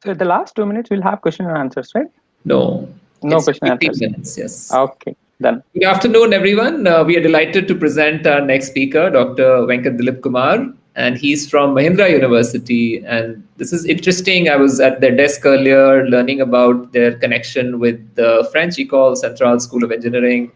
So the last 2 minutes we'll have question and answers, right? No, No it's question and 15 answers. minutes. Yes. Okay, done. Good afternoon, everyone. We are delighted to present our next speaker, Dr. Venkat Dilip Kumar, and he's from Mahindra University. And this is interesting. I was at their desk earlier learning about their connection with the French École Centrale School of Engineering.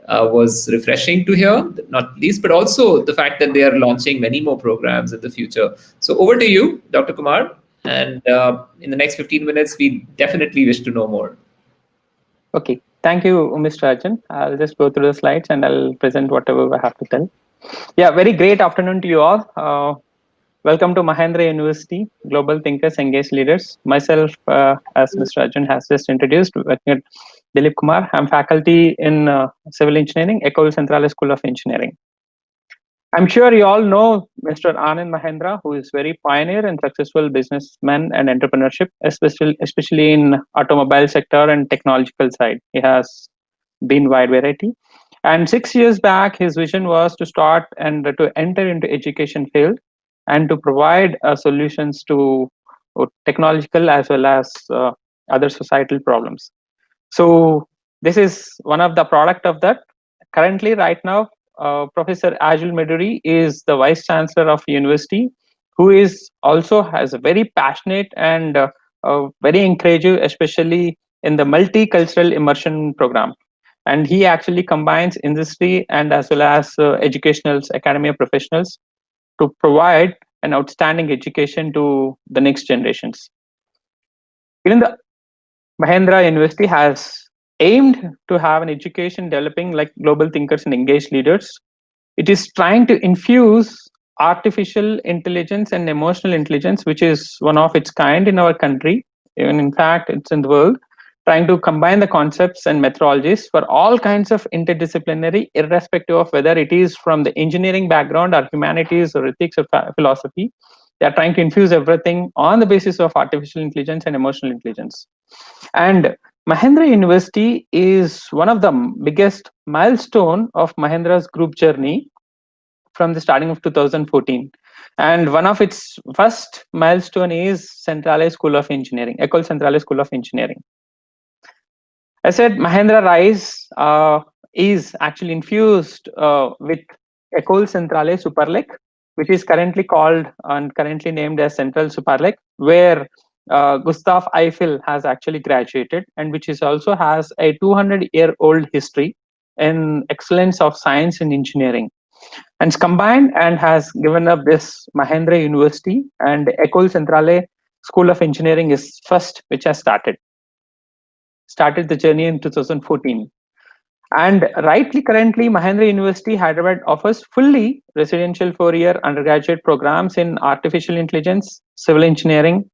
Was refreshing to hear, not least, but also the fact that they are launching many more programs in the future. So over to you, Dr. Kumar. And in the next 15 minutes, we definitely wish to know more. Okay, thank you, Mr. Arjun. I'll just go through the slides and I'll present whatever I have to tell. Yeah, very great afternoon to you all. Welcome to Mahindra University, Global Thinkers Engage Leaders. Myself, as Mr. Arjun has just introduced, Venkat Dilip Kumar. I'm faculty in Civil Engineering, École Centrale School of Engineering. I'm sure you all know Mr. Anand Mahendra, who is very pioneer and successful businessman and entrepreneurship, especially in automobile sector and technological side. He has been wide variety. And 6 years back, his vision was to start and to enter into education field and to provide solutions to technological as well as other societal problems. So this is one of the product of that. Currently, right now, Professor Ajul Meduri is the Vice Chancellor of university, who is also has a very passionate and very encouraging, especially in the multicultural immersion program. And he actually combines industry and as well as educational academia professionals to provide an outstanding education to the next generations. Even the Mahindra University has aimed to have an education developing like global thinkers and engaged leaders. It is trying to infuse artificial intelligence and emotional intelligence, which is one of its kind in our country. Even in fact, it's in the world, trying to combine the concepts and methodologies for all kinds of interdisciplinary, irrespective of whether it is from the engineering background or humanities or ethics or philosophy. They are trying to infuse everything on the basis of artificial intelligence and emotional intelligence. And Mahindra University is one of the biggest milestone of Mahindra's group journey from the starting of 2014. And one of its first milestone is Centralized School of Engineering, Ecole Centrale School of Engineering. I said Mahendra Rise is actually infused with Ecole Centrale Superlek, which is currently called and currently named as Central Superlek, where Gustav Eiffel has actually graduated, and which is also has a 200-year-old history in excellence of science and engineering. And it's combined and has given up this Mahendra University, and Ecole Centrale School of Engineering is first, which has started the journey in 2014. And rightly, currently, Mahindra University, Hyderabad offers fully residential 4-year undergraduate programs in artificial intelligence, civil engineering,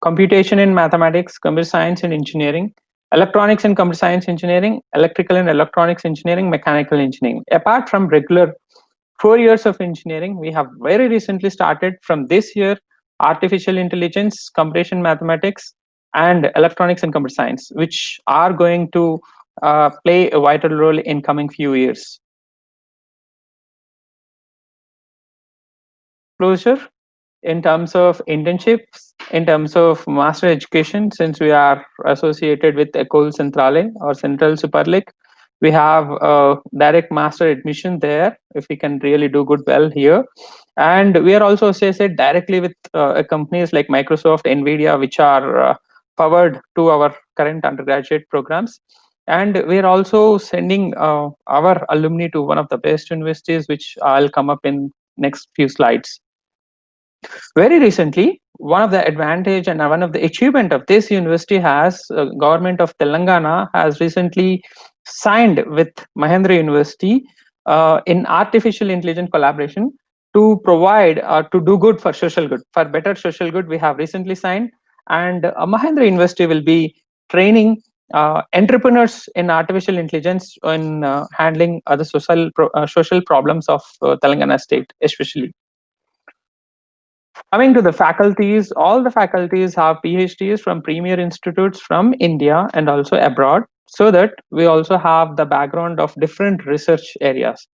computation and mathematics, computer science and engineering, electronics and computer science engineering, electrical and electronics engineering, mechanical engineering. Apart from regular 4 years of engineering, we have very recently started from this year artificial intelligence, computation mathematics, and electronics and computer science, which are going to play a vital role in coming few years. Closure in terms of internships, in terms of master education, since we are associated with Ecole Centrale or Central Superlek, we have direct master admission there if we can really do good well here. And we are also associated directly with companies like Microsoft, Nvidia, which are powered to our current undergraduate programs. And we are also sending our alumni to one of the best universities, which I'll come up in next few slides. Very recently, one of the advantage and one of the achievement of this university has government of Telangana has recently signed with Mahindra University in artificial intelligence collaboration to provide to do good for social good, for better social good. We have recently signed, and Mahindra University will be training entrepreneurs in artificial intelligence in handling other social problems of Telangana state, especially. Coming to the faculties, all the faculties have PhDs from premier institutes from India and also abroad, so that we also have the background of different research areas.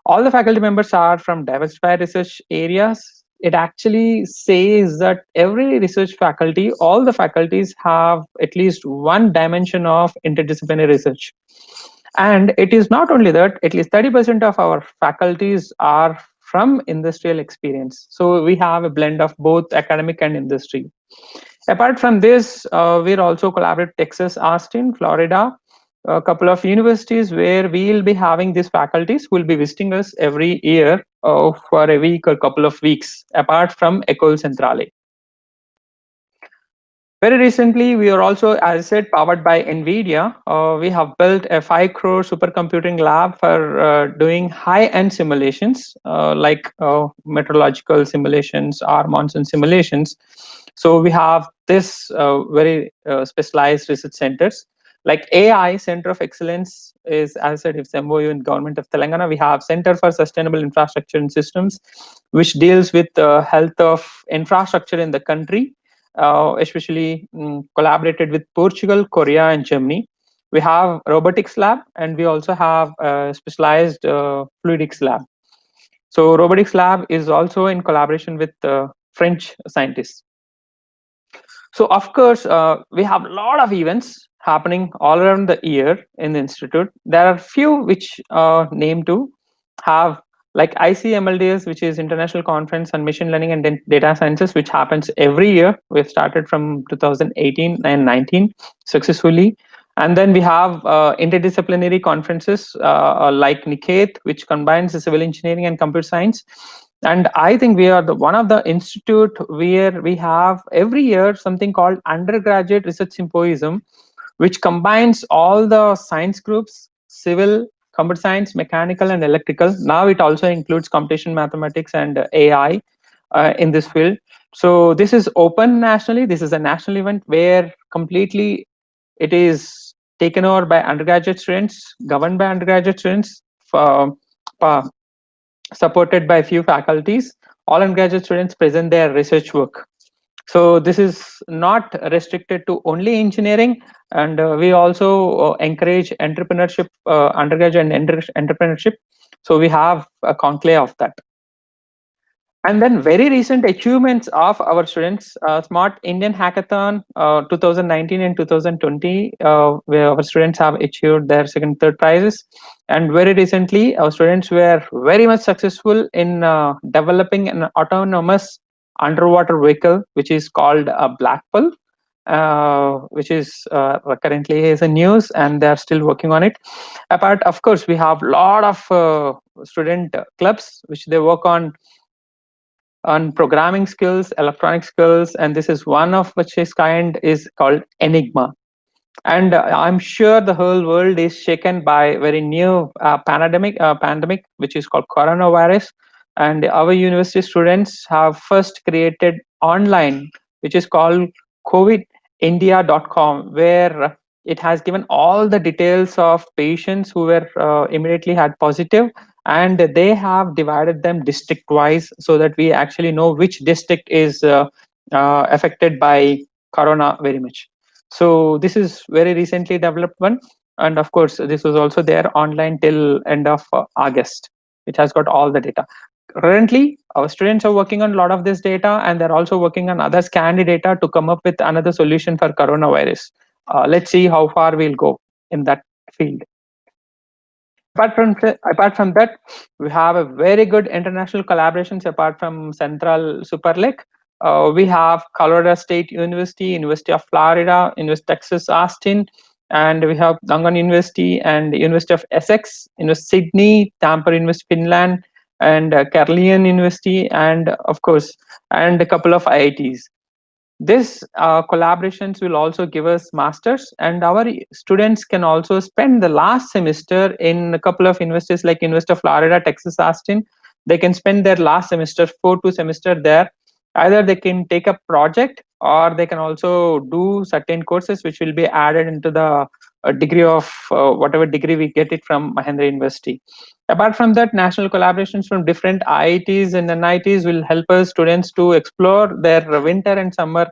All the faculty members are from diversified research areas, it actually says that every research faculty, all the faculties have at least one dimension of interdisciplinary research. And it is not only that, at least 30% of our faculties are from industrial experience. So we have a blend of both academic and industry. Apart from this, we're also collaborate Texas, Austin, Florida, a couple of universities where we'll be having these faculties who will be visiting us every year for a week or couple of weeks, apart from Ecole Centrale. Very recently, we are also, as I said, powered by NVIDIA. We have built a 5 crore supercomputing lab for doing high-end simulations like meteorological simulations or monsoon simulations. So we have this very specialized research centers. Like AI Center of Excellence is, as I said, it's MOU in Government of Telangana. We have Center for Sustainable Infrastructure and Systems, which deals with the health of infrastructure in the country, especially collaborated with Portugal, Korea, and Germany. We have robotics lab, and we also have a specialized fluidics lab. So robotics lab is also in collaboration with French scientists. So of course, we have a lot of events happening all around the year in the institute. There are few which name to have, like ICMLDS, which is International Conference on Machine Learning and Data Sciences, which happens every year. We've started from 2018 and 19 successfully. And then we have interdisciplinary conferences like Niket, which combines the civil engineering and computer science. And I think we are the one of the institute where we have every year something called Undergraduate Research Symposium, which combines all the science groups, civil, computer science, mechanical, and electrical. Now it also includes computational mathematics and AI in this field. So this is open nationally. This is a national event where completely it is taken over by undergraduate students, governed by undergraduate students, uh, uh, supported by a few faculties. All undergraduate students present their research work. So this is not restricted to only engineering, and we also encourage entrepreneurship, undergraduate and entrepreneurship. So we have a conclave of that. And then very recent achievements of our students, Smart Indian Hackathon 2019 and 2020, where our students have achieved their second, third prizes. And very recently, our students were very much successful in developing an autonomous underwater vehicle, which is called a Blackpool, which is currently is in news, and they are still working on it. Apart, of course, we have a lot of student clubs which they work on programming skills, electronic skills, and this is one of which is kind is called Enigma. And I'm sure the whole world is shaken by very new pandemic, which is called coronavirus. And our university students have first created online, which is called covidindia.com, where it has given all the details of patients who were immediately had positive, and they have divided them district wise so that we actually know which district is affected by corona very much. So this is very recently developed one, and of course this was also there online till end of August. It has got all the data. Currently our students are working on a lot of this data, and they're also working on other scanned data to come up with another solution for coronavirus. Let's see how far we'll go in that field. Apart from that, we have a very good international collaborations. Apart from Central Super Lake, we have Colorado State University, University of Florida, University of Texas Austin, and we have Dungan University and University of Essex, University Sydney, Tampere University Finland, and Carleon University, and of course, and a couple of IITs. This collaborations will also give us masters, and our students can also spend the last semester in a couple of universities like University of Florida, Texas Austin. They can spend their last semester, 4 2 semester there. Either they can take a project, or they can also do certain courses which will be added into the degree of whatever degree we get it from Manindra University. Apart from that, national collaborations from different IITs and NITs will help us students to explore their winter and summer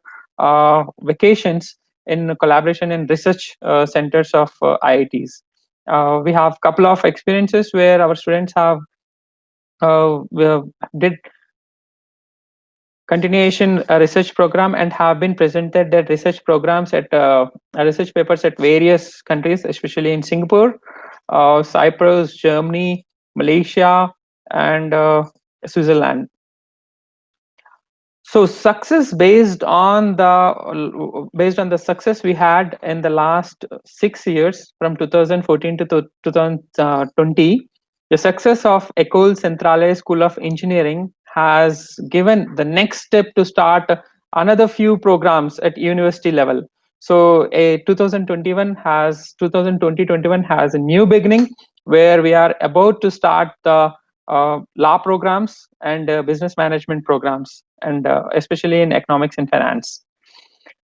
vacations in collaboration in research centers of IITs. We have a couple of experiences where our students have uh, did continuation research program and have been presented at research programs at research papers at various countries, especially in Singapore, Cyprus, Germany, Malaysia, and Switzerland. So success based on the success we had in the last 6 years from 2014 to 2020, the success of Ecole Centrale School of Engineering has given the next step to start another few programs at university level. So a 2020-21 has a new beginning where we are about to start the law programs and business management programs, and especially in economics and finance.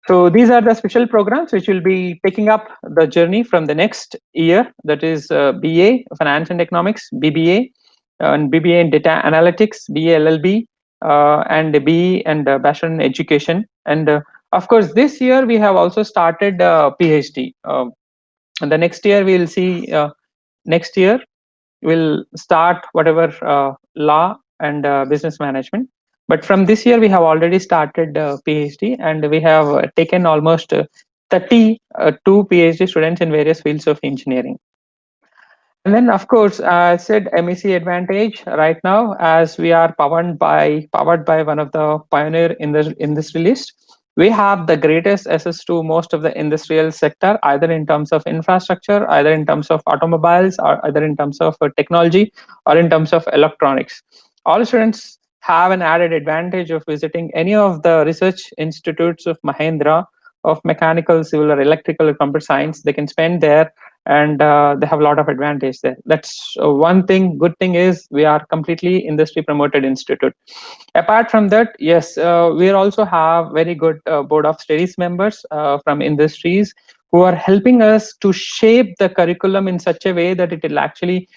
So these are the special programs which will be picking up the journey from the next year. That is BA Finance and Economics, BBA, and BBA in Data Analytics, BA LLB, and BE and Bachelor in Education. And of course, this year we have also started PhD. And the next year we will see. Next year will start whatever law and business management. But from this year, we have already started PhD, and we have taken almost 32 PhD students in various fields of engineering. And then, of course, I said MEC advantage right now, as we are powered by one of the pioneer in the industrialist. We have the greatest access to most of the industrial sector, either in terms of infrastructure, either in terms of automobiles, or either in terms of technology, or in terms of electronics. All students have an added advantage of visiting any of the research institutes of Mahindra, of mechanical, civil, or electrical, or computer science. They can spend there, and they have a lot of advantage there. That's one thing. Good thing is we are completely industry promoted institute. Apart from that, yes, we also have very good board of studies members from industries who are helping us to shape the curriculum in such a way that it will actually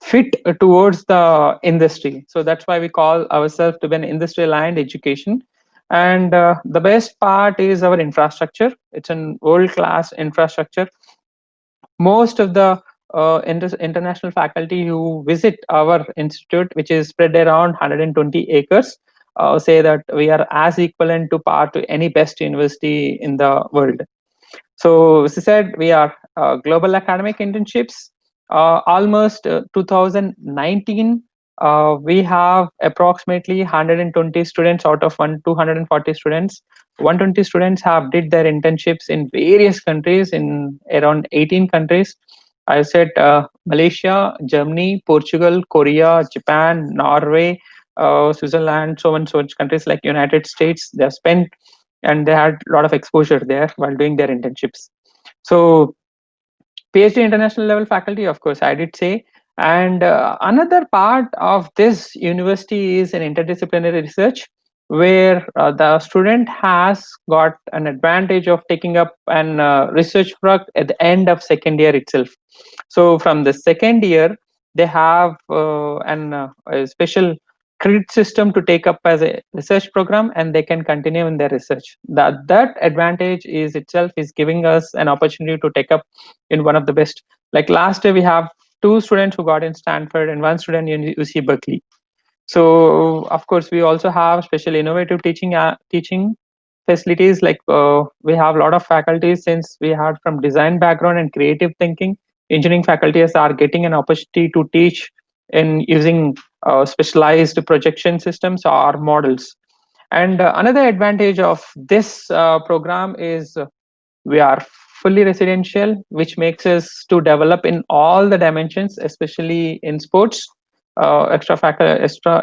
fit towards the industry. So that's why we call ourselves to be an industry aligned education. And the best part is our infrastructure. It's an world class infrastructure. Most of the international faculty who visit our institute, which is spread around 120 acres, say that we are as equivalent to par to any best university in the world. So, as I said, we are global academic internships. Almost 2019, we have approximately 120 students out of 240 students. 120 students have did their internships in various countries, in around 18 countries. I said Malaysia, Germany, Portugal, Korea, Japan, Norway, Switzerland, so on, so on countries like United States. They have spent and they had a lot of exposure there while doing their internships. So PhD international level faculty, of course, I did say. And another part of this university is an interdisciplinary research where the student has got an advantage of taking up an research work at the end of second year itself. So from the second year, they have a special credit system to take up as a research program, and they can continue in their research. That advantage is itself is giving us an opportunity to take up in one of the best. Like last year, we have two students who got in Stanford and one student in UC Berkeley. So of course, we also have special innovative teaching facilities. Like we have a lot of faculties, since we had from design background and creative thinking. Engineering faculties are getting an opportunity to teach in using specialized projection systems or models. And another advantage of this program is we are fully residential, which makes us to develop in all the dimensions, especially in sports, extra factor,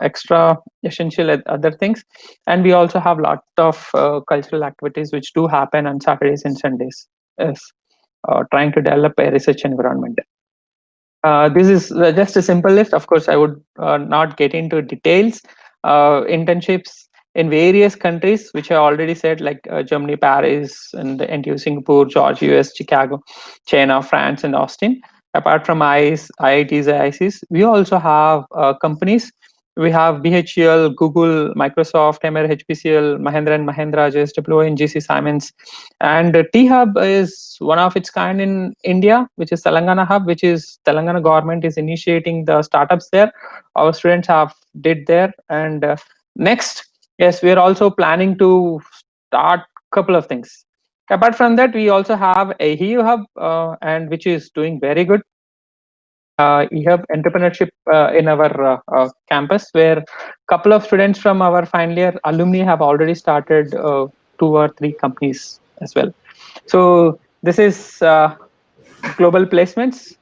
extra essential other things. And we also have lot of cultural activities which do happen on Saturdays and Sundays. Yes, trying to develop a research environment. This is just a simple list. Of course, I would not get into details. Internships in various countries, which I already said, like Germany, Paris, and NTU, Singapore, Georgia, US, Chicago, China, France, and Austin. Apart from IITs, IICs, we also have companies. We have BHEL, Google, Microsoft, MR, HPCL, Mahindra and Mahindra, JSW, and GC Simons. And T-Hub is one of its kind in India, which is Telangana Hub, which is Telangana government is initiating the startups there. Our students have did there. And next, Yes, we are also planning to start a couple of things. Apart from that, we also have a HEU hub, and which is doing very good. We have entrepreneurship in our campus, where a couple of students from our final year alumni have already started 2 or 3 companies as well. So this is global placements.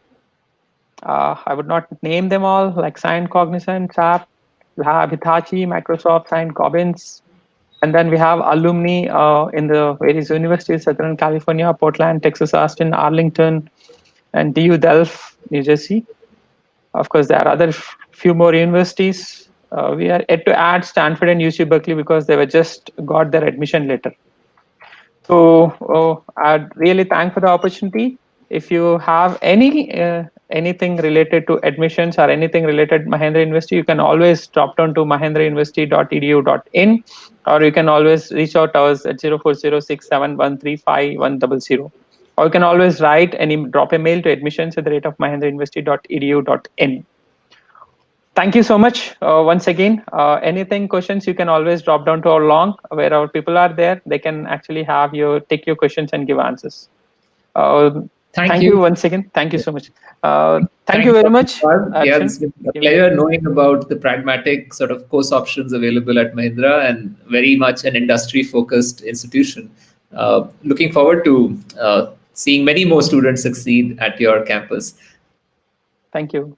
I would not name them all, like Sign, Cognizant, SAP, we have Hitachi, Microsoft, Sign, Cobbins, and then we have alumni in the various universities: Southern California, Portland, Texas, Austin, Arlington, and DU Delft, New Jersey. Of course, there are other few more universities. We are yet to add Stanford and UC Berkeley because they were just got their admission letter. So I'd really thank for the opportunity. If you have anything related to admissions or anything related to Mahindra University, you can always drop down to mahindrauniversity.edu.in, or you can always reach out to us at 040671135100. Or you can always write and drop a mail to admissions@mahindrauniversity.edu.in. Thank you so much once again. Anything questions, you can always drop down to our long where our people are there. They can actually have you take your questions and give answers. Uh, Thank Thank you you. once again. Thank you so much. Thank you Thanks, very Dr. much, Kumar. Yeah, Arjun. it's been a Yeah. pleasure knowing about the pragmatic sort of course options available at Mahindra and very much an industry focused institution. Looking forward to seeing many more students succeed at your campus. Thank you.